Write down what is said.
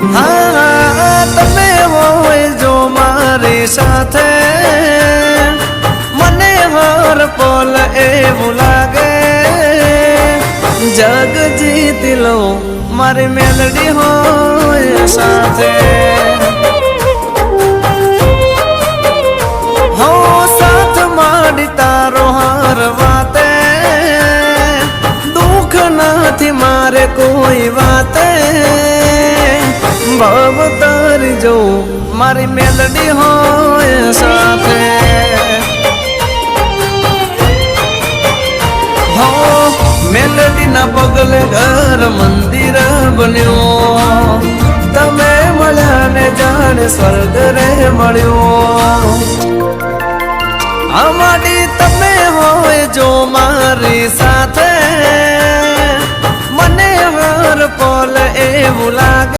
હા તમે હોય જો મારી સાથે મને હર પલ એવું લાગે જગ જીતી લો મારી મેલડી હોય સાથે હો સાથ માડી તારો હર વાતે દુઃખ નથી મારે કોઈ વાતે ભવ તારી જો મારી મેલડી હોય સાથે હો મેલડી ના પગલે ઘર મંદિર બન્યો તમે મળ્યા ને જાણે સ્વર્ગ રે મળ્યો અમારી તમે હોય જો મારી સાથે મને હર પલ એવું લાગે